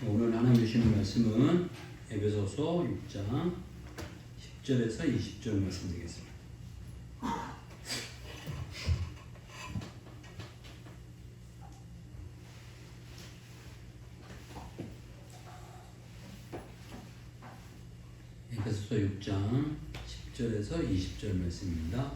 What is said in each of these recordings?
오늘 하나님 주시는 말씀은 에베소서 6장 10절에서 20절 말씀 되겠습니다. 에베소서 6장 10절에서 20절 말씀입니다.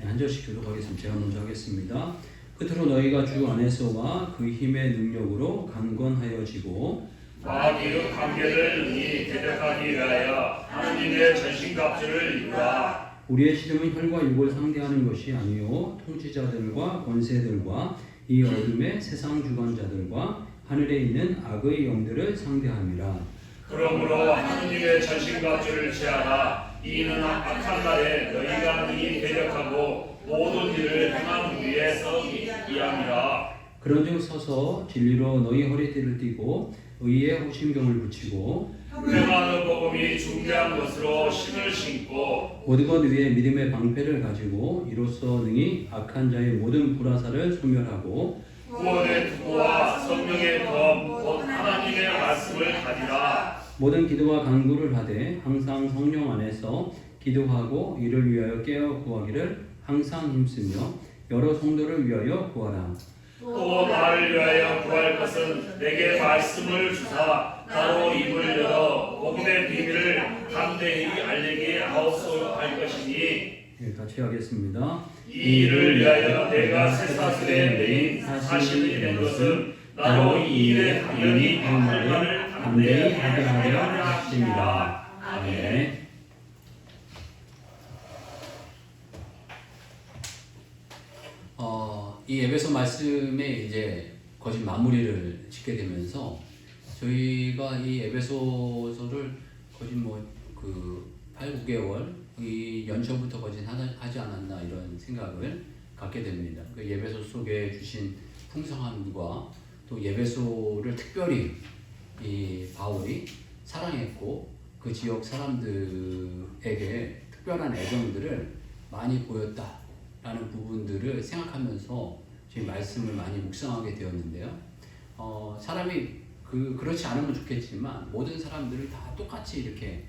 한 절씩 교독하겠습니다. 제가 먼저 하겠습니다. 끝으로 너희가 주 안에서와 그 힘의 능력으로 강건하여지고 마귀의 관계를 능히 대적하기 위하여 하나님의 전신갑주를 입으라. 우리의 시름은 혈과 육을 상대하는 것이 아니요 통치자들과 권세들과 이 어둠의 세상 주관자들과 하늘에 있는 악의 영들을 상대함이라. 그러므로 하나님의 전신갑주를 취하라. 이는 악한 날에 너희가 능히 대적하고 모든 일을 행함 위에 서기함이라. 그런즉 서서 진리로 너희 허리띠를 띠고 의의 호심경을 붙이고 평안의 복음이 중대한 것으로 신을 신고 모든 것 위에 믿음의 방패를 가지고 이로써 능히 악한 자의 모든 불화살을 소멸하고 구원의 투구와 성령의 검 곧 하나님의 말씀을 가지라. 모든 기도와 간구를 하되 항상 성령 안에서 기도하고 이를 위하여 깨어 구하기를 항상 힘쓰며 여러 성도를 위하여 구하라. 또 나를 위하여 구할 것은 내게 말씀을 주사 나로 입을 열어 복음의 비밀을 담대히 알리게 하옵소할 것이니. 네, 같이 하겠습니다. 이 일을 위하여 내가 쇠사슬에 매인 사실이 된 것은 나로 이 일에 당연히 할 말을 담대히 하게 하려 하십니다. 아멘. 이 에베소 말씀에 이제 거진 마무리를 짓게 되면서 저희가 이 에베소서를 거진 그 8, 9개월 이 연초부터 거진 하지 않았나 이런 생각을 갖게 됩니다. 그 에베소 속에 주신 풍성함과 또 에베소를 특별히 이 바울이 사랑했고 그 지역 사람들에게 특별한 애정들을 많이 보였다라는 부분들을 생각하면서 저희 말씀을 많이 묵상하게 되었는데요. 사람이 그렇지 않으면 좋겠지만 모든 사람들을 다 똑같이 이렇게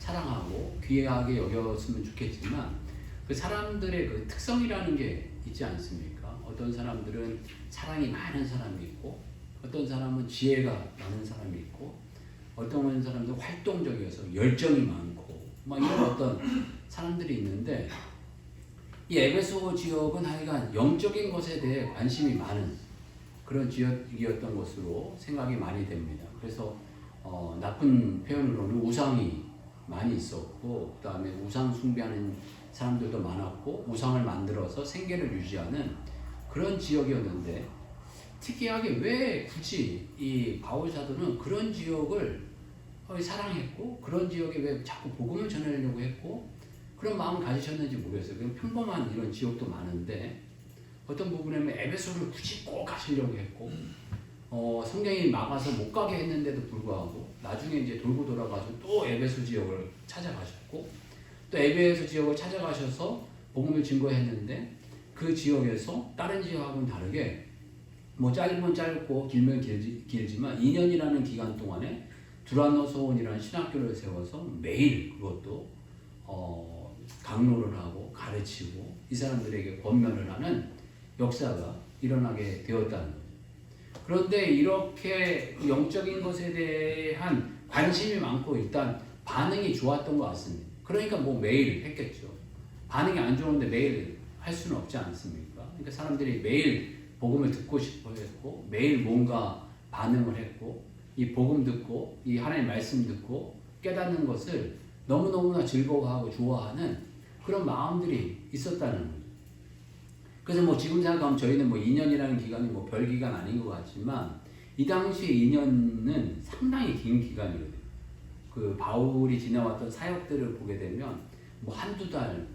사랑하고 귀하게 여겼으면 좋겠지만 그 사람들의 그 특성이라는 게 있지 않습니까? 어떤 사람들은 사랑이 많은 사람이 있고 어떤 사람은 지혜가 많은 사람이 있고 어떤 사람들은 활동적이어서 열정이 많고 막 이런 어떤 사람들이 있는데 이 에베소 지역은 하여간 영적인 것에 대해 관심이 많은 그런 지역이었던 것으로 생각이 많이 됩니다. 그래서 나쁜 표현으로는 우상이 많이 있었고 그 다음에 우상 숭배하는 사람들도 많았고 우상을 만들어서 생계를 유지하는 그런 지역이었는데 특이하게 왜 굳이 이 바울 사도는 그런 지역을 사랑했고 그런 지역에 왜 자꾸 복음을 전하려고 했고 그런 마음을 가지셨는지 모르겠어요. 그냥 평범한 이런 지역도 많은데 어떤 부분에는 에베소를 굳이 꼭 가시려고 했고 성경이 막아서 못 가게 했는데도 불구하고 나중에 이제 돌고 돌아가서 또 에베소 지역을 찾아가셨고 또 에베소 지역을 찾아가셔서 복음을 증거했는데 그 지역에서 다른 지역하고는 다르게 짧으면 짧고 길면 길지만 2년이라는 기간 동안에 두라노소원이라는 신학교를 세워서 매일 그것도 강론을 하고 가르치고 이 사람들에게 권면을 하는 역사가 일어나게 되었다는 거죠. 그런데 이렇게 영적인 것에 대한 관심이 많고 일단 반응이 좋았던 것 같습니다. 그러니까 매일 했겠죠. 반응이 안 좋은데 매일 할 수는 없지 않습니까? 그러니까 사람들이 매일 복음을 듣고 싶어 했고 매일 뭔가 반응을 했고 이 복음 듣고 이 하나님의 말씀 듣고 깨닫는 것을 너무너무나 즐거워하고 좋아하는 그런 마음들이 있었다는 거죠. 그래서 지금 생각하면 저희는 2년이라는 기간이 별 기간 아닌 것 같지만 이 당시에 2년은 상당히 긴 기간이거든요. 그 바울이 지나왔던 사역들을 보게 되면 한두 달,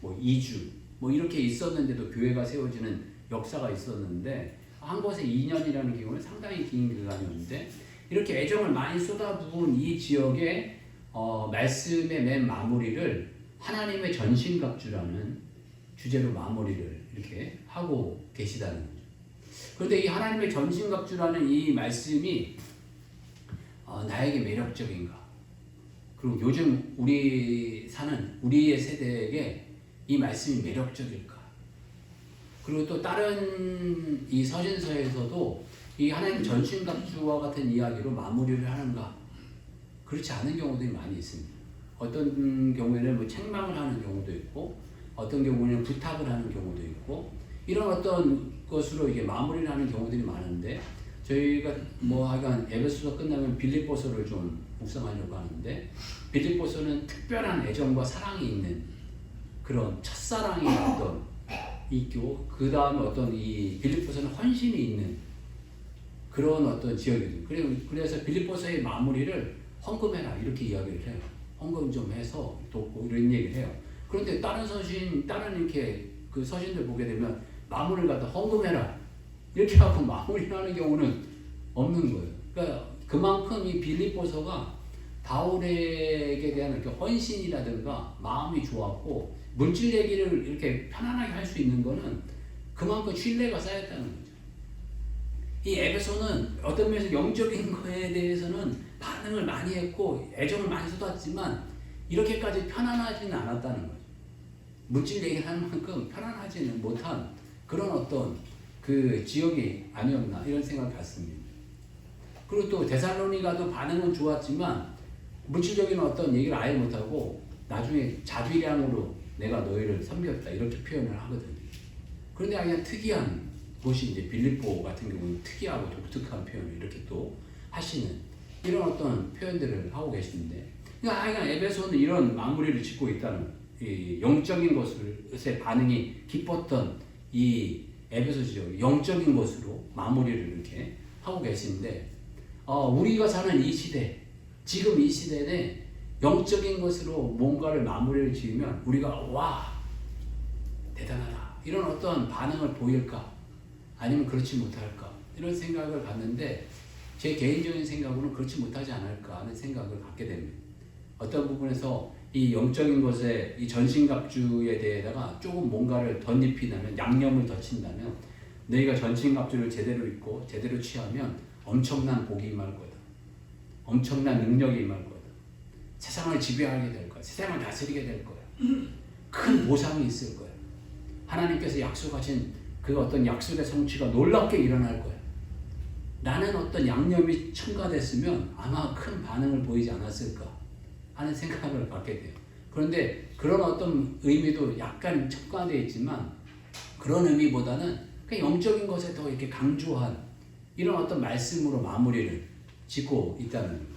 2주 이렇게 있었는데도 교회가 세워지는 역사가 있었는데 한 곳에 2년이라는 경우는 상당히 긴 기간이었는데 이렇게 애정을 많이 쏟아부은 이 지역의 말씀의 맨 마무리를 하나님의 전신갑주라는 주제로 마무리를 이렇게 하고 계시다는 거죠. 그런데 이 하나님의 전신갑주라는 이 말씀이 나에게 매력적인가? 그리고 요즘 우리 사는 우리의 세대에게 이 말씀이 매력적일까? 그리고 또 다른 이 서신서에서도 이 하나님 전신갑주와 같은 이야기로 마무리를 하는가? 그렇지 않은 경우들이 많이 있습니다. 어떤 경우에는 뭐 책망을 하는 경우도 있고, 어떤 경우에는 부탁을 하는 경우도 있고, 이런 어떤 것으로 이게 마무리를 하는 경우들이 많은데, 저희가 뭐 하여간 에베소서 끝나면 빌립보서를 좀 묵상하려고 하는데, 빌립보서는 특별한 애정과 사랑이 있는 그런 첫사랑이 어떤 있고, 그 다음에 어떤 이 빌립보서는 헌신이 있는 그런 어떤 지역이죠. 그래서 빌립보서의 마무리를 헌금해라 이렇게 이야기를 해요. 헌금 좀 해서 돕고 이런 얘기를 해요. 그런데 다른 이렇게 그 서신들 보게 되면 마무리를 갖다 헌금해라 이렇게 하고 마무리하는 경우는 없는 거예요. 그러니까 그만큼 이 빌립보서가 바울에게 대한 이렇게 헌신이라든가 마음이 좋았고, 물질 얘기를 이렇게 편안하게 할 수 있는 거는 그만큼 신뢰가 쌓였다는 거죠. 이 에베소는 어떤 면에서 영적인 거에 대해서는 반응을 많이 했고 애정을 많이 쏟았지만 이렇게까지 편안하지는 않았다는 거죠. 물질 얘기를 하는 만큼 편안하지는 못한 그런 어떤 그 지역이 아니었나 이런 생각을 갖습니다. 그리고 또 데살로니가도 반응은 좋았지만 물질적인 어떤 얘기를 아예 못하고 나중에 자비량으로 내가 너희를 섬겼다 이렇게 표현을 하거든요. 그런데 그냥 특이한 곳이 이제 빌립보 같은 경우는 특이하고 독특한 표현을 이렇게 또 하시는 이런 어떤 표현들을 하고 계시는데, 그러니까 하여간 에베소는 이런 마무리를 짓고 있다는 이 영적인 것에 반응이 기뻤던 이 에베소 지역 영적인 것으로 마무리를 이렇게 하고 계시는데, 우리가 사는 이 시대, 지금 이 시대에 영적인 것으로 뭔가를 마무리를 지으면 우리가 와 대단하다 이런 어떤 반응을 보일까 아니면 그렇지 못할까 이런 생각을 갖는데, 제 개인적인 생각으로는 그렇지 못하지 않을까 하는 생각을 갖게 됩니다. 어떤 부분에서 이 영적인 것에 이 전신갑주에 대해다가 조금 뭔가를 덧입힌다면, 양념을 덧친다면, 너희가 전신갑주를 제대로 입고 제대로 취하면 엄청난 복이 임할 거다. 엄청난 능력이 임할 거다. 세상을 지배하게 될 거야. 세상을 다스리게 될 거야. 큰 보상이 있을 거야. 하나님께서 약속하신 그 어떤 약속의 성취가 놀랍게 일어날 거야. 나는 어떤 양념이 첨가됐으면 아마 큰 반응을 보이지 않았을까 하는 생각을 갖게 돼요. 그런데 그런 어떤 의미도 약간 첨가되어 있지만, 그런 의미보다는 그냥 영적인 것에 더 이렇게 강조한 이런 어떤 말씀으로 마무리를 짓고 있다는 거예요.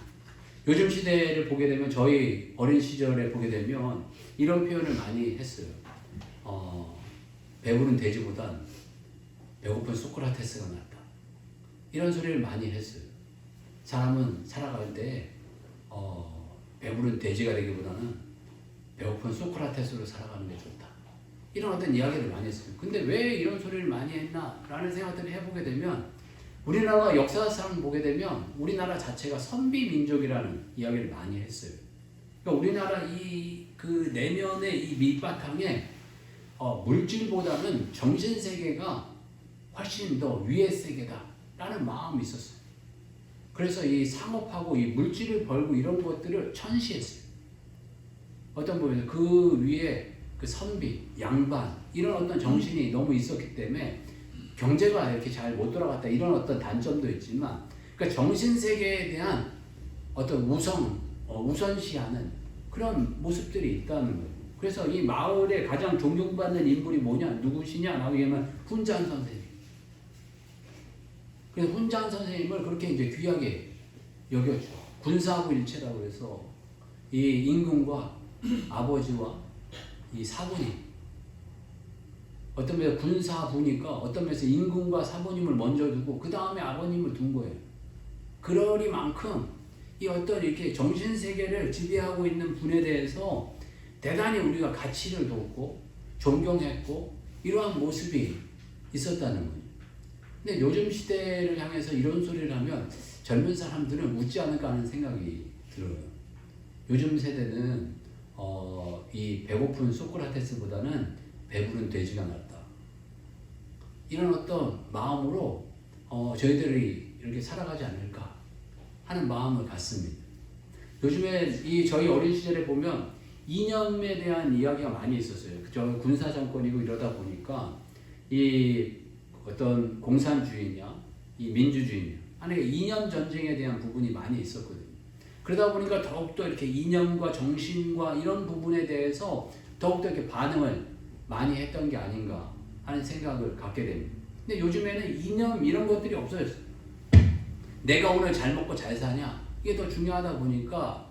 요즘 시대를 보게 되면, 저희 어린 시절에 보게 되면 이런 표현을 많이 했어요. 배부른 돼지보단 배고픈 소크라테스가 낫다. 이런 소리를 많이 했어요. 사람은 살아갈 때 배부른 돼지가 되기보다는 배고픈 소크라테스로 살아가는 게 좋다. 이런 어떤 이야기를 많이 했어요. 근데 왜 이런 소리를 많이 했나? 라는 생각들을 해보게 되면, 우리나라 역사상 보게 되면 우리나라 자체가 선비 민족이라는 이야기를 많이 했어요. 그러니까 우리나라 그 내면의 이 밑바탕에 물질보다는 정신세계가 훨씬 더 위의 세계다 라는 마음이 있었어요. 그래서 이 상업하고 이 물질을 벌고 이런 것들을 천시했어요. 어떤 부분에서 그 위에 그 선비, 양반 이런 어떤 정신이 너무 있었기 때문에 경제가 이렇게 잘 못 돌아갔다 이런 어떤 단점도 있지만, 그러니까 정신세계에 대한 어떤 우선시하는 그런 모습들이 있다는 거예요. 그래서 이 마을에 가장 존경받는 인물이 누구시냐? 라고 하면 훈장 선생님. 그래서 훈장 선생님을 그렇게 이제 귀하게 여겨줘. 군사하고 일체라고 해서 이 임금과 아버지와 이 사부님, 어떤 면에서 군사부니까 어떤 면에서 임금과 사부님을 먼저 두고 그 다음에 아버님을 둔 거예요. 그러리만큼 이 어떤 이렇게 정신세계를 지배하고 있는 분에 대해서 대단히 우리가 가치를 뒀고 존경했고 이러한 모습이 있었다는 거예요. 근데 요즘 시대를 향해서 이런 소리를 하면 젊은 사람들은 웃지 않을까 하는 생각이 들어요. 요즘 세대는 이 배고픈 소크라테스보다는 배부른 돼지가 낫다. 이런 어떤 마음으로 저희들이 이렇게 살아가지 않을까 하는 마음을 갖습니다. 요즘에 이 저희 어린 시절에 보면 이념에 대한 이야기가 많이 있었어요. 저 군사 정권이고 이러다 보니까 이 어떤 공산주의냐, 이 민주주의냐, 하는 이념 전쟁에 대한 부분이 많이 있었거든요. 그러다 보니까 더욱더 이렇게 이념과 정신과 이런 부분에 대해서 더욱더 이렇게 반응을 많이 했던 게 아닌가 하는 생각을 갖게 됩니다. 근데 요즘에는 이념 이런 것들이 없어졌어요. 내가 오늘 잘 먹고 잘 사냐, 이게 더 중요하다 보니까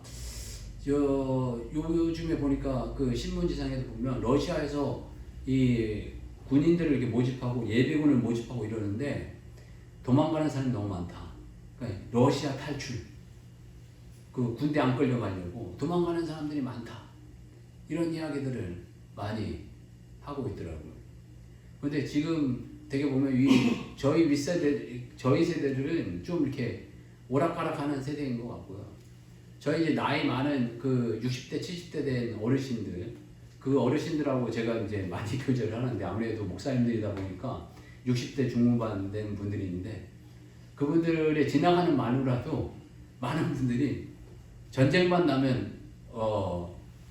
요즘에 보니까 그 신문지상에서 보면 러시아에서 이 군인들을 이렇게 모집하고 예비군을 모집하고 이러는데 도망가는 사람이 너무 많다. 그러니까 러시아 탈출, 그 군대 안 끌려가려고 도망가는 사람들이 많다. 이런 이야기들을 많이 하고 있더라고요. 근데 지금 되게 보면 저희 윗세대, 저희 세대들은 좀 이렇게 오락가락하는 세대인 것 같고요. 저희 이제 나이 많은 그 60대, 70대 된 어르신들, 그 어르신들하고 제가 이제 많이 교제를 하는데 아무래도 목사님들이다 보니까 60대 중후반 된 분들이 있는데 그분들의 지나가는 말로라도 많은 분들이 전쟁만 나면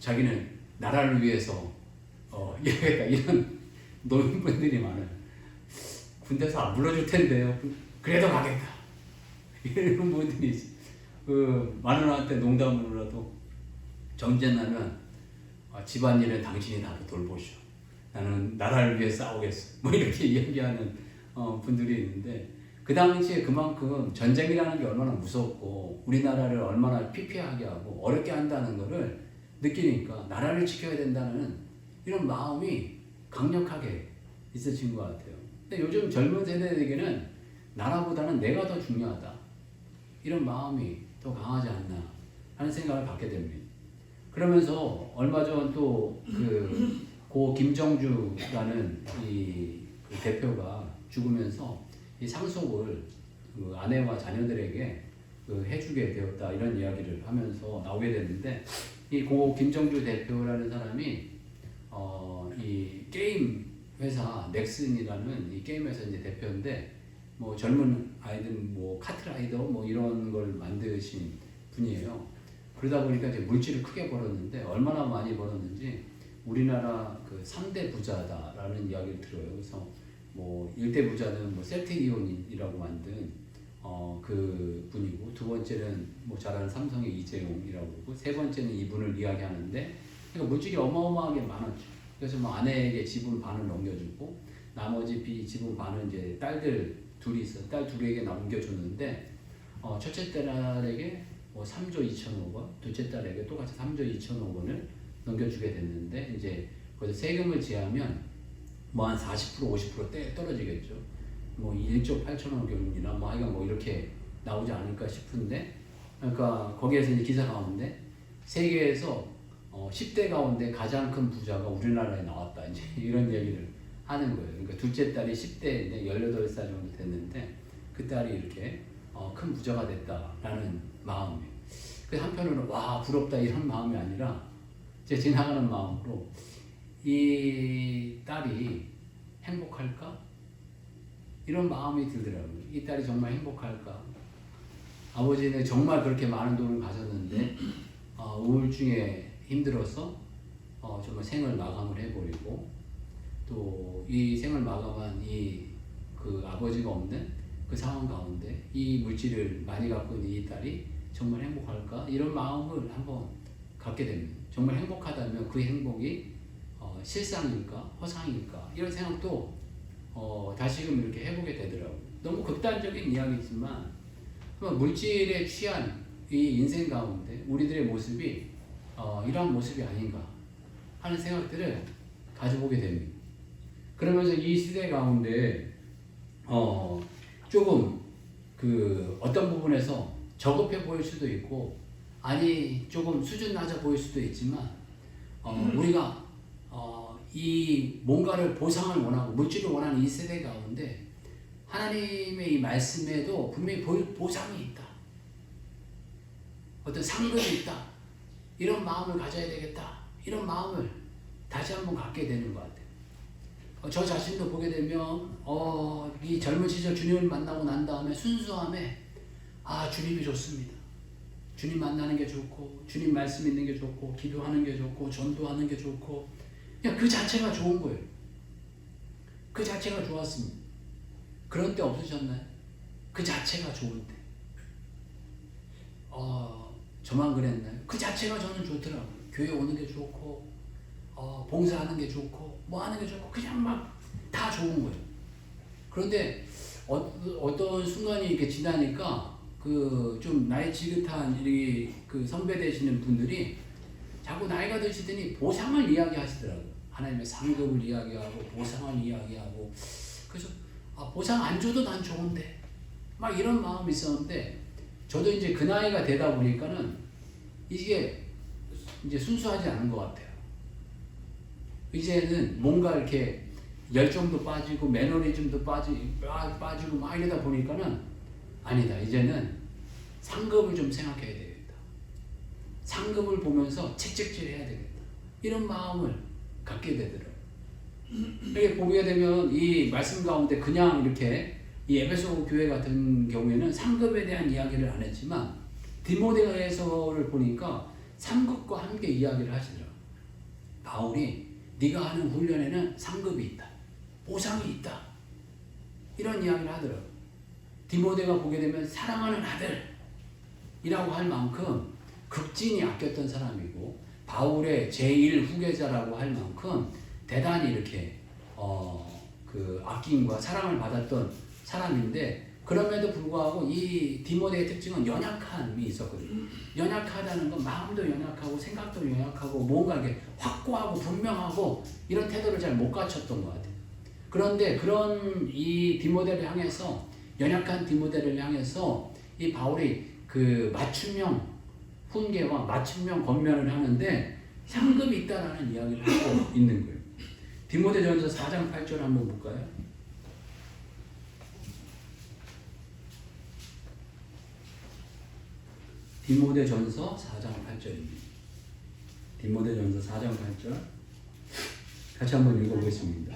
자기는 나라를 위해서 이러겠다 이런 노인분들이 많아요. 군대에서 안 불러줄 텐데요. 그래도 가겠다. 이런 분들이 마누라한테 농담으로라도 전쟁 나면 집안일은 당신이 다 돌보시오. 나는 나라를 위해 싸우겠어. 뭐 이렇게 이야기하는 분들이 있는데 그 당시에 그만큼 전쟁이라는 게 얼마나 무섭고 우리나라를 얼마나 피폐하게 하고 어렵게 한다는 거를 느끼니까 나라를 지켜야 된다는 이런 마음이 강력하게 있으신 것 같아요. 근데 요즘 젊은 세대에게는 나라보다는 내가 더 중요하다. 이런 마음이 더 강하지 않나 하는 생각을 갖게 됩니다. 그러면서 얼마 전 또 고 김정주라는 그 대표가 죽으면서 이 상속을 그 아내와 자녀들에게 해주게 되었다 이런 이야기를 하면서 나오게 됐는데 이 고 김정주 대표라는 사람이 이 게임 회사 넥슨이라는 이 게임 회사 이제 대표인데 뭐 젊은 아이들 뭐 카트라이더 뭐 이런 걸 만드신 분이에요. 그러다 보니까 이제 물질을 크게 벌었는데 얼마나 많이 벌었는지 우리나라 그 3대 부자다라는 이야기를 들어요. 그래서 뭐 1대 부자는 뭐 셀트리온이라고 만든 그 분이고 두 번째는 뭐 잘 아는 삼성의 이재용이라고 그러고 세 번째는 이분을 이야기하는데 그러니까 물질이 어마어마하게 많았죠. 그래서 뭐 아내에게 지분 반을 넘겨주고 나머지 지분 반은 이제 딸들 둘이 있어 딸 둘에게 넘겨줬는데 첫째 딸에게 뭐 3조 2천억 원, 둘째 딸에게 똑같이 3조 2천억 원을 넘겨주게 됐는데 이제 거기서 세금을 제하면 뭐 한 40% 50% 떨어지겠죠. 뭐 1조 8천억 원이나 뭐 하여간 뭐 이렇게 나오지 않을까 싶은데 그러니까 거기에서 이제 기사 가운데 세계에서 10대 가운데 가장 큰 부자가 우리나라에 나왔다 이제 이런 얘기를 하는 거예요. 그러니까 둘째 딸이 10대인데 18살 정도 됐는데 그 딸이 이렇게 큰 부자가 됐다라는 마음이. 그 한편으로는 와 부럽다 이런 마음이 아니라 제 지나가는 마음으로 이 딸이 행복할까? 이런 마음이 들더라고요. 이 딸이 정말 행복할까? 아버지는 정말 그렇게 많은 돈을 가졌는데 우울증에 힘들어서 정말 생을 마감을 해버리고 또 이 생을 마감한 그 아버지가 없는 그 상황 가운데 이 물질을 많이 갖고 있는 이 딸이 정말 행복할까? 이런 마음을 한번 갖게 됩니다. 정말 행복하다면 그 행복이 실상일까? 허상일까? 이런 생각도 다시금 이렇게 해보게 되더라고요. 너무 극단적인 이야기지만 물질에 취한 이 인생 가운데 우리들의 모습이 이러한 모습이 아닌가 하는 생각들을 가져보게 됩니다. 그러면서 이 시대 가운데 조금 어떤 부분에서 저급해 보일 수도 있고 아니 조금 수준 낮아 보일 수도 있지만 우리가 이 뭔가를 보상을 원하고 물질을 원하는 이 세대 가운데 하나님의 이 말씀에도 분명히 보상이 있다. 어떤 상급이 있다. 이런 마음을 가져야 되겠다. 이런 마음을 다시 한번 갖게 되는 것 같아요. 저 자신도 보게 되면 이 젊은 시절 주님을 만나고 난 다음에 순수함에 주님이 좋습니다. 주님 만나는 게 좋고 주님 말씀 있는 게 좋고 기도하는 게 좋고 전도하는 게 좋고 그냥 그 자체가 좋은 거예요. 그 자체가 좋았습니다. 그런 때 없으셨나요? 그 자체가 좋은데 저만 그랬나요? 그 자체가 저는 좋더라고요. 교회 오는 게 좋고 봉사하는 게 좋고 뭐 하는 게 좋고 그냥 막 다 좋은 거예요. 그런데 어떤 순간이 이렇게 지나니까 그 좀 나이 지긋한 그 선배 되시는 분들이 자꾸 나이가 드시더니 보상을 이야기하시더라고요. 하나님의 상급을 이야기하고 보상을 이야기하고 그래서 보상 안 줘도 난 좋은데 막 이런 마음이 있었는데 저도 이제 그 나이가 되다 보니까는 이게 이제 순수하지 않은 것 같아요. 이제는 뭔가 이렇게 열정도 빠지고 매너리즘도 빠지고 막 이러다 보니까는 아니다. 이제는 상급을 좀 생각해야 되겠다. 상급을 보면서 채찍질 해야 되겠다. 이런 마음을 갖게 되더라고요. 이렇게 보게 되면 이 말씀 가운데 그냥 이렇게 이 에베소 교회 같은 경우에는 상급에 대한 이야기를 안 했지만 디모데후서를 보니까 상급과 함께 이야기를 하시더라고요. 바울이 네가 하는 훈련에는 상급이 있다. 보상이 있다. 이런 이야기를 하더라고요. 디모데가 보게 되면 사랑하는 아들이라고 할 만큼 극진히 아꼈던 사람이고 바울의 제1 후계자라고 할 만큼 대단히 이렇게 그 아낌과 사랑을 받았던 사람인데 그럼에도 불구하고 이 디모데의 특징은 연약함이 있었거든요. 연약하다는 건 마음도 연약하고 생각도 연약하고 뭔가 이렇게 확고하고 분명하고 이런 태도를 잘 못 갖췄던 것 같아요. 그런데 그런 이 디모데를 향해서 연약한 디모데를 향해서 이 바울이 그 맞춤형 훈계와 맞춤형 권면을 하는데 상급이 있다라는 이야기를 하고 있는 거예요. 디모데전서 4장 8절 한번 볼까요? 디모데전서 4장 8절입니다. 디모데전서 4장 8절 같이 한번 읽어보겠습니다.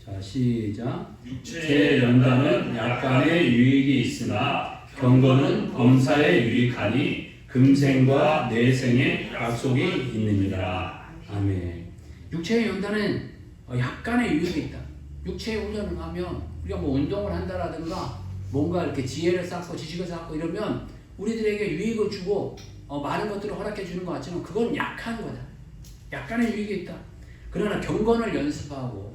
자, 시작. 육체의 연단은 약간의 유익이 있으나 경건은 범사에 유익하니 금생과 내생의 약속이 있느니라. 아멘. 육체의 연단은 약간의 유익이 있다. 육체의 훈련을 하면 우리가 뭐 운동을 한다라든가 뭔가 이렇게 지혜를 쌓고 지식을 쌓고 이러면 우리들에게 유익을 주고 많은 것들을 허락해 주는 것 같지만 그건 약한 거다. 약간의 유익이 있다. 그러나 경건을 연습하고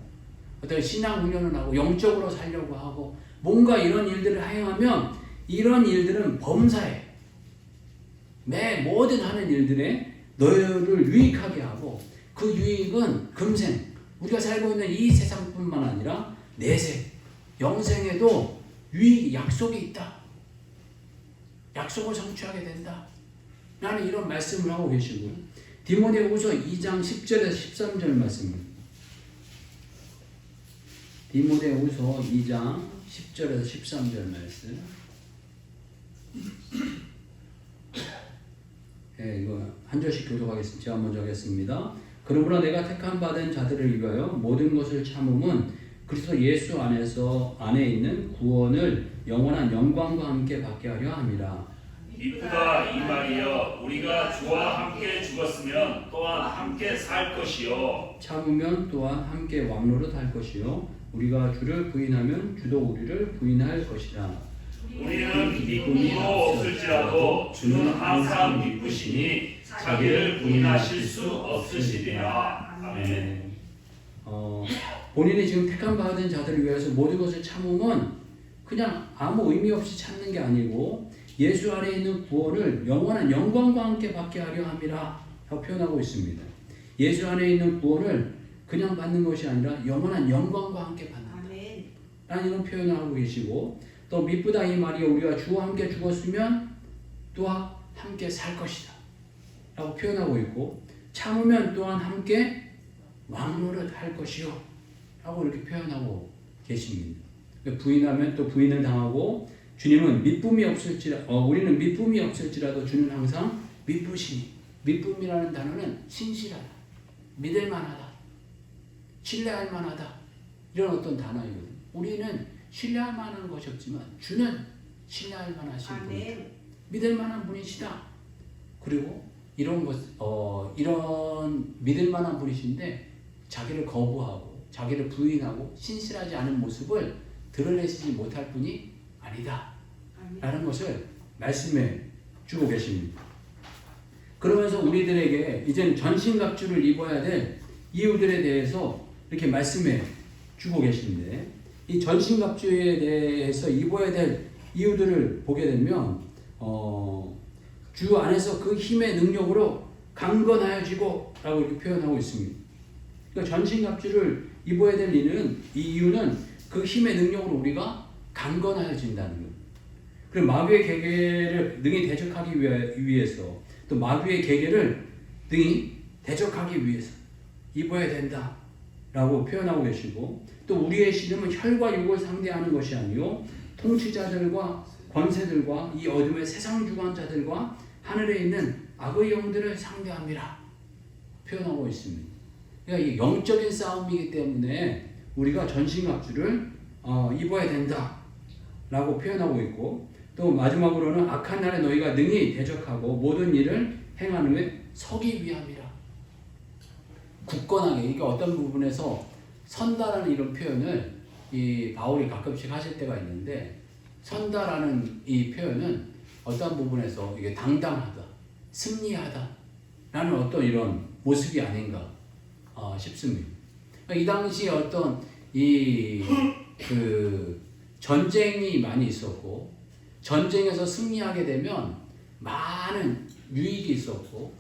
어떤 신앙 훈련을 하고 영적으로 살려고 하고 뭔가 이런 일들을 행하면 이런 일들은 범사에 매 모든 하는 일들에 너희를 유익하게 하고 그 유익은 금생 우리가 살고 있는 이 세상뿐만 아니라 내생 영생에도 유익이 약속이 있다. 약속을 성취하게 된다. 라는 이런 말씀을 하고 계시고요. 디모데후서 2장 10절에서 13절 말씀입니다. 디모데후서 2장 10절에서 13절 말씀. 네, 이거 한 절씩 교독하겠습니다. 제가 먼저 하겠습니다. 그러므로 내가 택함 받은 자들을 위하여 모든 것을 참음은 그리스도 예수 안에 있는 구원을 영원한 영광과 함께 받게 하려 함이라. 이쁘다 이 말이여 우리가 주와 함께 죽었으면 또한 함께 살 것이요 참으면 또한 함께 왕노릇할 것이요 우리가 주를 부인하면 주도 우리를 부인할 것이라. 우리는 미움도 없을지라도 주는 항상 미쁘시니 자기를 부인하실 수 없으시리라. 아멘. 본인이 지금 택함 받은 자들을 위해서 모든 것을 참으면 그냥 아무 의미 없이 참는 게 아니고 예수 안에 있는 구원을 영원한 영광과 함께 받게 하려 함이라 라고 표현하고 있습니다. 예수 안에 있는 구원을 그냥 받는 것이 아니라 영원한 영광과 함께 받는다 라는 이런 표현을 하고 계시고 또 미쁘다 이 말이 우리가 주와 함께 죽었으면 또한 함께 살 것이다 라고 표현하고 있고 참으면 또한 함께 왕노릇 할 것이요 라고 이렇게 표현하고 계십니다. 부인하면 또 부인을 당하고 주님은 우리는 미쁨이 없을지라도 주는 항상 미쁘시니 미쁨이라는 단어는 신실하다, 믿을 만하다, 신뢰할 만하다 이런 어떤 단어이거든요. 우리는 신뢰할 만한 것이 없지만 주는 신뢰할 만하신 분이다. 믿을 만한 분이시다. 그리고 이런 믿을 만한 분이신데 자기를 거부하고 자기를 부인하고 신실하지 않은 모습을 드러내시지 못할 분이 아니다. 라는 것을 말씀해 주고 계십니다. 그러면서 우리들에게 이제는 전신갑주를 입어야 될 이유들에 대해서 이렇게 말씀해 주고 계시는데, 이 전신갑주에 대해서 입어야 될 이유들을 보게 되면 주 안에서 그 힘의 능력으로 강건하여지고 라고 이렇게 표현하고 있습니다. 그러니까 전신갑주를 입어야 될 이유는 그 힘의 능력으로 우리가 강건하여진다는 거예요. 그리고 마귀의 계계를 능히 대적하기 위해서, 또 마귀의 계계를 능히 대적하기 위해서 입어야 된다 라고 표현하고 계시고, 또 우리의 씨름은 혈과 육을 상대하는 것이 아니요 통치자들과 권세들과 이 어둠의 세상 주관자들과 하늘에 있는 악의 영들을 상대합니다 표현하고 있습니다. 그러니까 이 영적인 싸움이기 때문에 우리가 전신갑주를 입어야 된다 라고 표현하고 있고, 또 마지막으로는 악한 날에 너희가 능히 대적하고 모든 일을 행하는 후에 서기 위함이라. 굳건하게, 이게 어떤 부분에서 선다라는 이런 표현을 이 바울이 가끔씩 하실 때가 있는데, 선다라는 이 표현은 어떤 부분에서 이게 당당하다, 승리하다 라는 어떤 이런 모습이 아닌가 싶습니다. 이 당시에 어떤 전쟁이 많이 있었고, 전쟁에서 승리하게 되면 많은 유익이 있었고,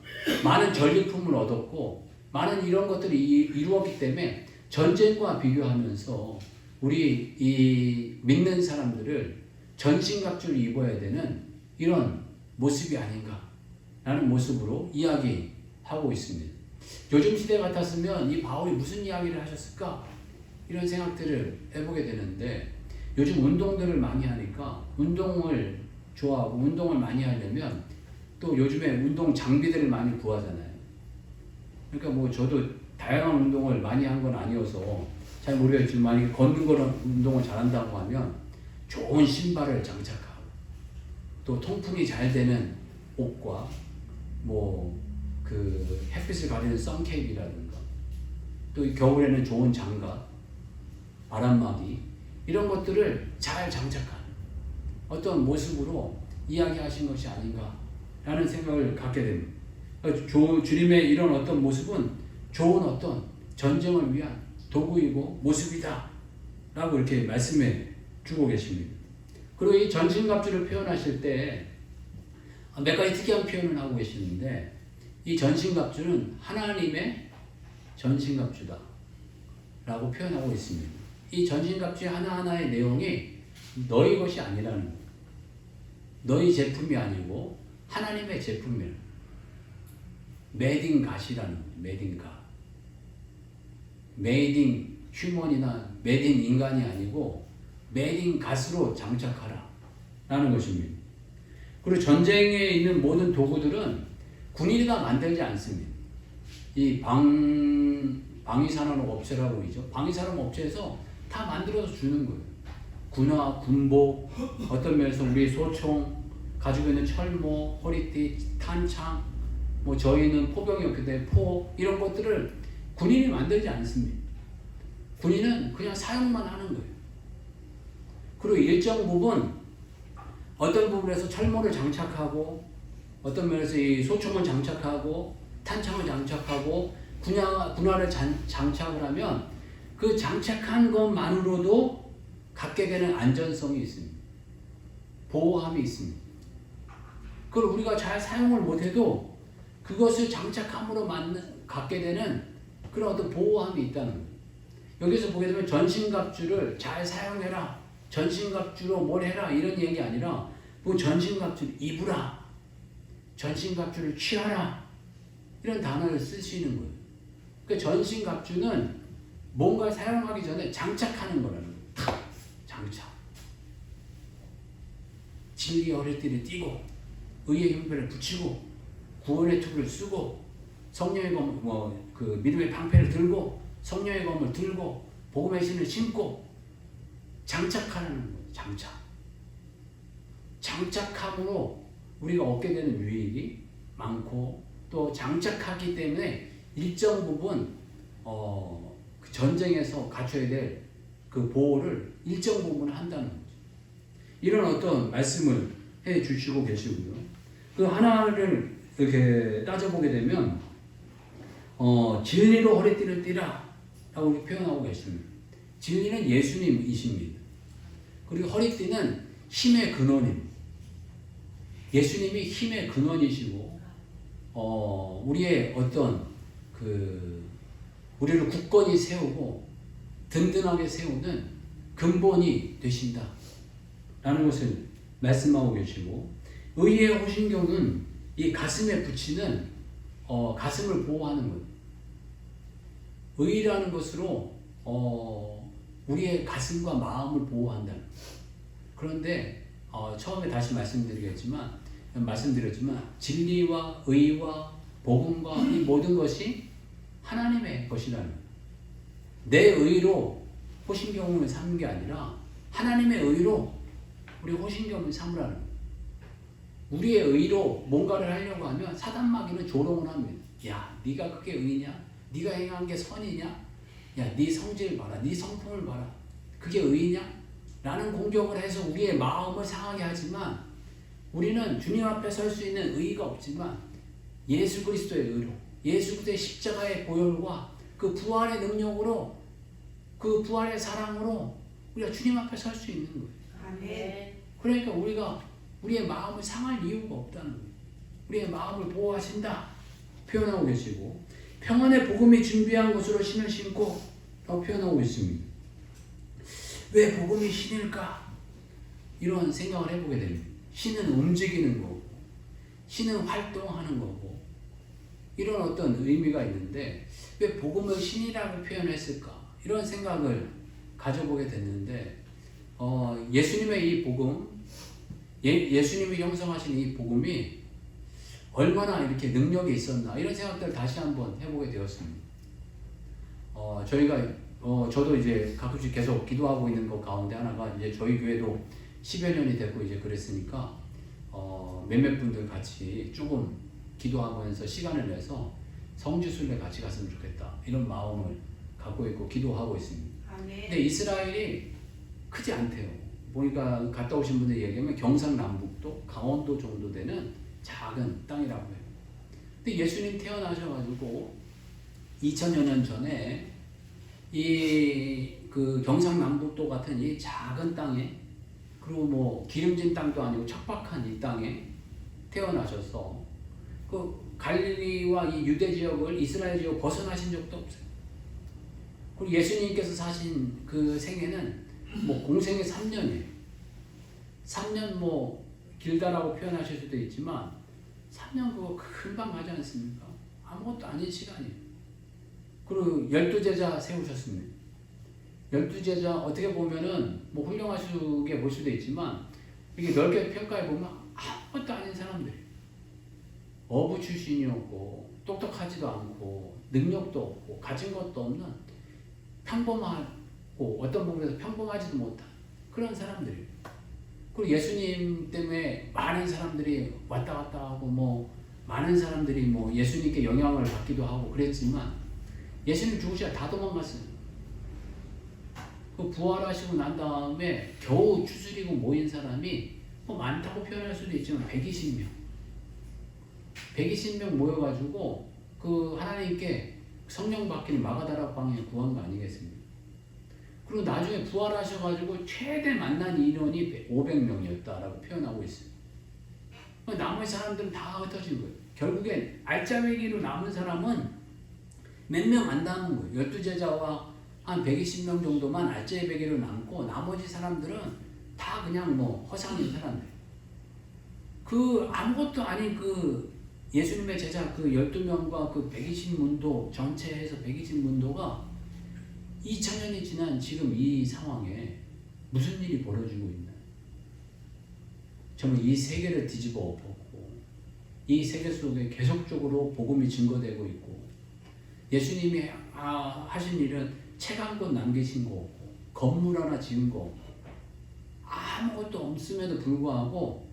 많은 전리품을 얻었고, 많은 이런 것들이 이루었기 때문에 전쟁과 비교하면서 우리 이 믿는 사람들을 전신갑주를 입어야 되는 이런 모습이 아닌가 라는 모습으로 이야기하고 있습니다. 요즘 시대 같았으면 이 바울이 무슨 이야기를 하셨을까? 이런 생각들을 해보게 되는데, 요즘 운동들을 많이 하니까 운동을 좋아하고 운동을 많이 하려면 또 요즘에 운동 장비들을 많이 구하잖아요. 그러니까 뭐 저도 다양한 운동을 많이 한 건 아니어서 잘 모르겠지만, 만약에 걷는 거는 운동을 잘한다고 하면 좋은 신발을 장착하고, 또 통풍이 잘 되는 옷과 햇빛을 가리는 선캡이라든가, 또 겨울에는 좋은 장갑, 바람막이, 이런 것들을 잘 장착하는 어떤 모습으로 이야기하신 것이 아닌가라는 생각을 갖게 됩니다. 주님의 이런 어떤 모습은 좋은 어떤 전쟁을 위한 도구이고 모습이다 라고 이렇게 말씀해 주고 계십니다. 그리고 이 전신갑주를 표현하실 때 몇 가지 특이한 표현을 하고 계시는데, 이 전신갑주는 하나님의 전신갑주다 라고 표현하고 있습니다. 이 전신갑주의 하나하나의 내용이 너희 것이 아니라는 거예요. 너희 제품이 아니고 하나님의 제품이라는 거예요. 메이드 인 갓이라는 거예요. 메이드 인 갓. 메이드 인 휴먼이나 메이드 인 인간이 아니고 메이드 인 갓으로 장착하라 라는 것입니다. 그리고 전쟁에 있는 모든 도구들은 군인이 다 만들지 않습니다. 이 방위산업 업체라고 그러죠. 방위산업 업체에서 다 만들어서 주는 거예요. 군화, 군복, 어떤 면에서 우리 소총, 가지고 있는 철모, 허리띠, 탄창, 저희는 포병이었기 때문에 포, 이런 것들을 군인이 만들지 않습니다. 군인은 그냥 사용만 하는 거예요. 그리고 일정 부분, 어떤 부분에서 철모를 장착하고, 어떤 면에서 이 소총을 장착하고, 탄창을 장착하고, 군화를 장착을 하면 그 장착한 것만으로도 갖게 되는 안전성이 있습니다. 보호함이 있습니다. 그걸 우리가 잘 사용을 못해도 그것을 장착함으로 갖게 되는 그런 어떤 보호함이 있다는 거예요. 여기서 보게 되면 전신갑주를 잘 사용해라, 전신갑주로 뭘 해라, 이런 얘기 아니라 그 전신갑주를 입으라, 전신갑주를 취하라, 이런 단어를 쓰시는 거예요. 그러니까 전신갑주는 뭔가 사용하기 전에 장착하는 거라는 거예요. 장착. 진리의 허리띠를 띠고, 의의 흉배를 붙이고, 구원의 투구를 쓰고, 성령의 믿음의 방패를 들고, 성령의 검을 들고, 복음의 신을 신고, 장착하는 거예요. 장착. 장착함으로 우리가 얻게 되는 유익이 많고 또 장착하기 때문에 일정 부분 그 전쟁에서 갖춰야 될 그 보호를 일정 부분 한다는 거죠. 이런 어떤 말씀을 해 주시고 계시고요. 그 하나를 이렇게 따져보게 되면 진리로 허리띠를 띠라 라고 표현하고 계십니다. 진리는 예수님이십니다. 그리고 허리띠는 힘의 근원입니다. 예수님이 힘의 근원이시고 우리의 어떤 우리를 굳건히 세우고 든든하게 세우는 근본이 되신다 라는 것을 말씀하고 계시고, 의의 호신경은 이 가슴에 붙이는 가슴을 보호하는 것. 의라는 것으로 우리의 가슴과 마음을 보호한다는 것. 그런데 처음에 다시 말씀드렸지만 진리와 의와 복음과 이 모든 것이 하나님의 것이라는 것. 내 의로 호신경을 삼는 게 아니라 하나님의 의로 우리 호신경을 삼으라는 거예요. 우리의 의로 뭔가를 하려고 하면 사단마귀는 조롱을 합니다. 야, 네가 그게 의냐? 네가 행한 게 선이냐? 야, 네 성질 봐라. 네 성품을 봐라. 그게 의냐? 라는 공격을 해서 우리의 마음을 상하게 하지만, 우리는 주님 앞에 설 수 있는 의의가 없지만 예수 그리스도의 의로, 예수 그리스도의 십자가의 보혈과 그 부활의 능력으로, 그 부활의 사랑으로 우리가 주님 앞에 설 수 있는 거예요. 아멘. 그러니까 우리가 우리의 마음을 상할 이유가 없다는 거예요. 우리의 마음을 보호하신다 표현하고 계시고, 평안의 복음이 준비한 것으로 신을 신고 라고 표현하고 있습니다. 왜 복음이 신일까? 이런 생각을 해보게 됩니다. 신은 움직이는 거고, 신은 활동하는 거고, 이런 어떤 의미가 있는데 왜 복음을 신이라고 표현했을까? 이런 생각을 가져보게 됐는데, 예수님의 이 복음, 예수님이 형성하신 이 복음이 얼마나 이렇게 능력이 있었나, 이런 생각들을 다시 한번 해보게 되었습니다. 저도 이제 가끔씩 계속 기도하고 있는 것 가운데 하나가, 이제 저희 교회도 10여 년이 됐고 이제 그랬으니까 몇몇 분들 같이 조금 기도하면서 시간을 내서 성지순례 같이 갔으면 좋겠다, 이런 마음을 갖고 있고 기도하고 있습니다. 아멘. 근데 이스라엘이 크지 않대요. 보니까 갔다 오신 분들 얘기하면 경상남북도, 강원도 정도 되는 작은 땅이라고 해요. 근데 예수님 태어나셔가지고 2000여 년 전에 그 경상남북도 같은 이 작은 땅에, 그리고 뭐 기름진 땅도 아니고 척박한 이 땅에 태어나셔서 그 갈릴리와 이 유대 지역을, 이스라엘 지역을 벗어나신 적도 없어요. 그리고 예수님께서 사신 그 생애는 뭐 공생애 3년이에요. 3년 뭐 길다라고 표현하실 수도 있지만 3년 그거 금방 가지 않습니까? 아무것도 아닌 시간이에요. 그리고 12제자 세우셨습니다. 12제자 어떻게 보면은 뭐 훌륭하시게 볼 수도 있지만, 이게 넓게 평가해 보면 아무것도 아닌 사람들이에요. 어부 출신이었고 똑똑하지도 않고 능력도 없고 가진 것도 없는 평범하고 어떤 부분에서 평범하지도 못한 그런 사람들이에요. 그리고 예수님 때문에 많은 사람들이 왔다 갔다 하고 뭐 많은 사람들이 뭐 예수님께 영향을 받기도 하고 그랬지만, 예수님 죽으시다 다 도망갔어요. 그 부활하시고 난 다음에 겨우 추스리고 모인 사람이 뭐 많다고 표현할 수도 있지만 120명 모여가지고 그 하나님께 성령 받기는 마가다라 방에 구한 거 아니겠습니까? 그리고 나중에 부활하셔가지고 최대 만난 인원이 500명이었다라고 표현하고 있어요. 나머지 사람들은 다 흩어진 거예요. 결국엔 알짜배기로 남은 사람은 몇 명 안 남은 거예요. 12제자와 한 120명 정도만 알짜배기로 남고, 나머지 사람들은 다 그냥 뭐 허상인 사람들. 그 아무것도 아닌 그 예수님의 제자 그 12명과 그 120문도 전체에서 120문도가 2000년이 지난 지금 이 상황에 무슨 일이 벌어지고 있나요? 정말 이 세계를 뒤집어 엎었고, 이 세계 속에 계속적으로 복음이 증거되고 있고, 예수님이 하신 일은 책 한 권 남기신 거 없고, 건물 하나 지은 거 없고, 아무것도 없음에도 불구하고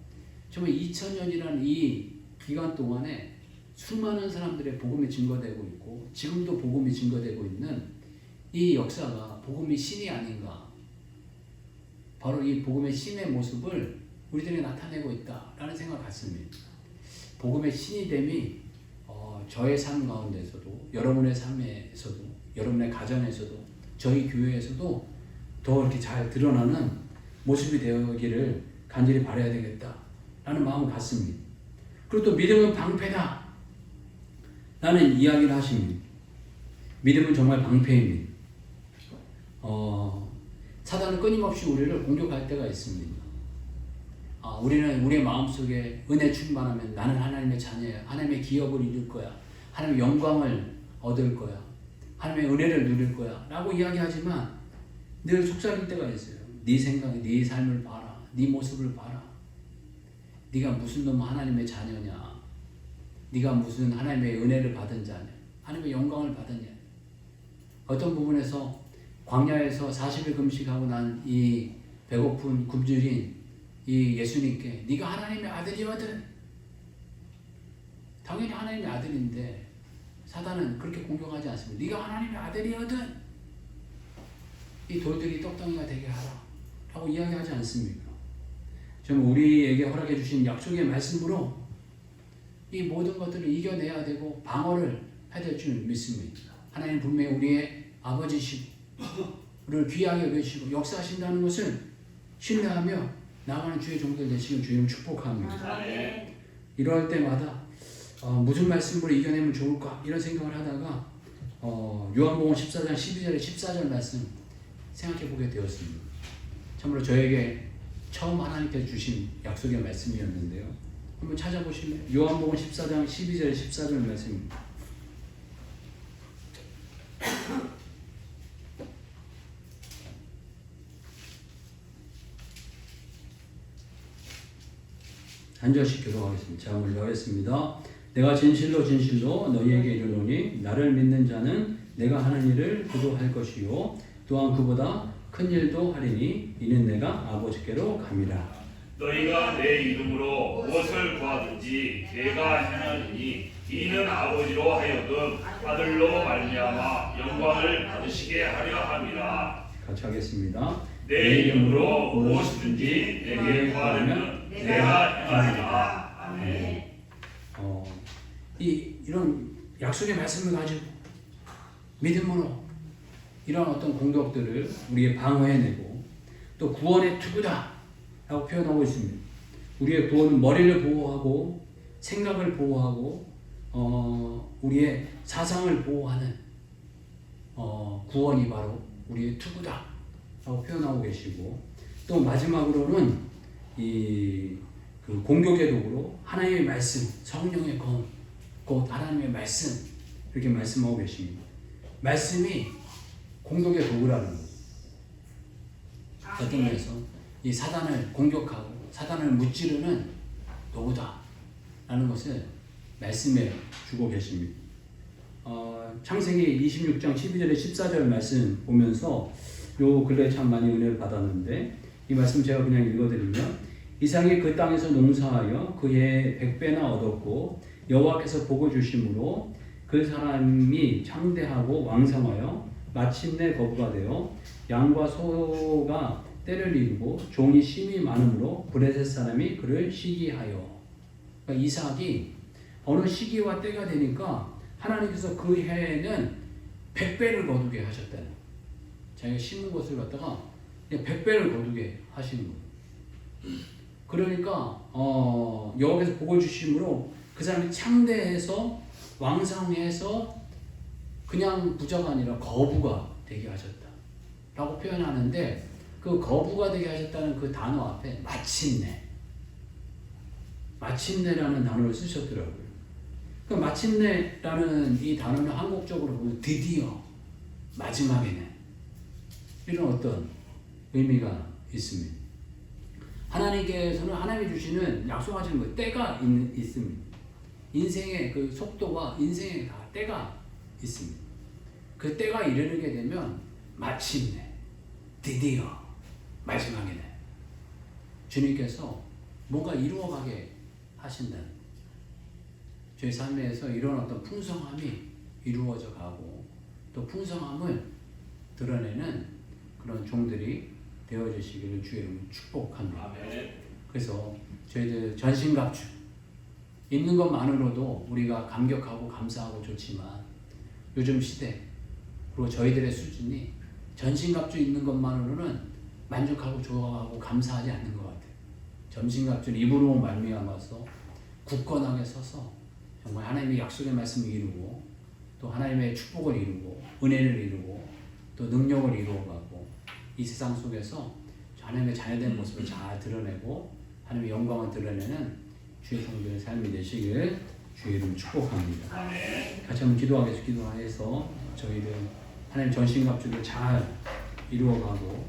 정말 2000년이라는 이 기간 동안에 수많은 사람들의 복음이 증거되고 있고 지금도 복음이 증거되고 있는 이 역사가 복음의 신이 아닌가. 바로 이 복음의 신의 모습을 우리들이 나타내고 있다라는 생각을 갖습니다. 복음의 신이 됨이 저의 삶 가운데서도 여러분의 삶에서도 여러분의 가정에서도 저희 교회에서도 더 이렇게 잘 드러나는 모습이 되기를 간절히 바라야 되겠다라는 마음을 갖습니다. 그리고 또 믿음은 방패다 라는 이야기를 하십니다. 믿음은 정말 방패입니다. 사단은 끊임없이 우리를 공격할 때가 있습니다. 우리는 우리의 마음속에 은혜 충만하면 나는 하나님의 자녀야. 하나님의 기업을 이룰 거야. 하나님의 영광을 얻을 거야. 하나님의 은혜를 누릴 거야. 라고 이야기하지만 늘 속삭일 때가 있어요. 네 생각에 네 삶을 봐라. 네 모습을 봐라. 네가 무슨 놈 하나님의 자녀냐. 네가 무슨 하나님의 은혜를 받은 자냐. 하나님의 영광을 받았냐. 어떤 부분에서 광야에서 40일 금식하고 난 이 배고픈 굶주린 이 예수님께 네가 하나님의 아들이거든. 당연히 하나님의 아들인데 사단은 그렇게 공격하지 않습니다. 네가 하나님의 아들이거든. 이 돌들이 떡덩이가 되게 하라 라고 이야기하지 않습니까? 정말 우리에게 허락해 주신 약속의 말씀으로 이 모든 것들을 이겨내야 되고 방어를 해야 될 줄 믿습니다. 하나님 분명히 우리의 아버지시고 우리를 귀하게 여기시고 역사하신다는 것을 신뢰하며 나아가는 주의 종들 되시길 주님 축복합니다. 아멘. 이럴 때마다 무슨 말씀으로 이겨내면 좋을까 이런 생각을 하다가 요한복음 14장 12절에 14절 말씀 생각해 보게 되었습니다. 참으로 저에게 처음 하나님께서 주신 약속의 말씀이었는데요. 한번 찾아보실래요? 요한복음 14장 12절에 14절 말씀입니다. 한 절씩 교독하겠습니다. 자, 오늘 하겠습니다. 내가 진실로 진실로 너희에게 이르노니 나를 믿는 자는 내가 하는 일을 그도 할 것이요 또한 그보다 큰 일도 하리니 이는 내가 아버지께로 감이라. 너희가 내 이름으로 무엇을 구하든지 내가 행하리니 이는 아버지로 하여금 아들로 말미암아 영광을 받으시게 하려 함이라. 같이 하겠습니다. 내 이름으로 무엇이든지 내게 구하면 내가 행하리라. 아멘. 이런 약속의 말씀을 가지고 믿음으로 이런 어떤 공격들을 우리의 방어해내고 또 구원의 투구다 라고 표현하고 있습니다. 우리의 구원은 머리를 보호하고 생각을 보호하고 우리의 사상을 보호하는 구원이 바로 우리의 투구다 라고 표현하고 계시고 또 마지막으로는 그 공격의 도구로 하나님의 말씀, 성령의 검, 곧 하나님의 말씀 이렇게 말씀하고 계십니다. 말씀이 공격의 도구라는 것. 어떤 면에서 이 사단을 공격하고 사단을 무찌르는 도구다 라는 것을 말씀에 주고 계십니다. 창세기 26장 12절에 14절 말씀 보면서 요 근래 참 많이 은혜를 받았는데 이 말씀 제가 그냥 읽어드리면 이삭이 그 땅에서 농사하여 그의 100배나 얻었고 여호와께서 복을 주심으로 그 사람이 창대하고 왕성하여 마침내 거부가 되어 양과 소가 때를 이루고 종이 심이 많으므로 브레셋 사람이 그를 시기하여. 그러니까 이삭이 어느 시기와 때가 되니까 하나님께서 그 해에는 100배를 거두게 하셨다는 거예요. 자기가 심은 것을 갖다가 100배를 거두게 하시는 거예요. 그러니까 여호와께서 복을 주심으로 그 사람이 창대해서 왕성해서 그냥 부자가 아니라 거부가 되게 하셨다 라고 표현하는데 그 거부가 되게 하셨다는 그 단어 앞에 마침내라는 단어를 쓰셨더라고요. 그 마침내라는 이 단어는 한국적으로 보면 드디어 마지막에는 이런 어떤 의미가 있습니다. 하나님께서는 하나님이 주시는 약속하시는 그 때가 있습니다. 인생의 그 속도와 인생의 다 때가 있습니다. 그 때가 이르게 되면 마침내 드디어 마지막에는 주님께서 뭔가 이루어가게 하신다는 거예요. 저희 삶에서 이런 어떤 풍성함이 이루어져 가고 또 풍성함을 드러내는 그런 종들이 되어주시기를 주의 이름으로 축복합니다. 아멘. 그래서 저희들 전신갑주 있는 것만으로도 우리가 감격하고 감사하고 좋지만 요즘 시대 그리고 저희들의 수준이 전신갑주 있는 것만으로는 만족하고 좋아하고 감사하지 않는 것 같아요. 전신갑주를 입으로 말미암아서 굳건하게 서서 정말 하나님의 약속의 말씀을 이루고 또 하나님의 축복을 이루고 은혜를 이루고 또 능력을 이루어가고 이 세상 속에서 하나님의 자녀된 모습을 잘 드러내고 하나님의 영광을 드러내는 주의 성도의 삶이 되시길 주의 이름 축복합니다. 같이 한번 기도해서 저희들 하나님 전신갑주를 잘 이루어가고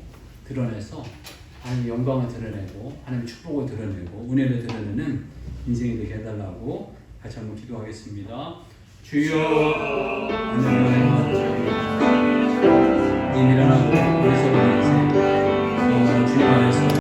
드러내서 하나님의 영광을 드러내고 하나님의 축복을 드러내고 은혜를 드러내는 인생이 되게 해달라고 같이 한번 기도하겠습니다. 주여 하나님 님이라고 우리 서로 인생 주님 안에서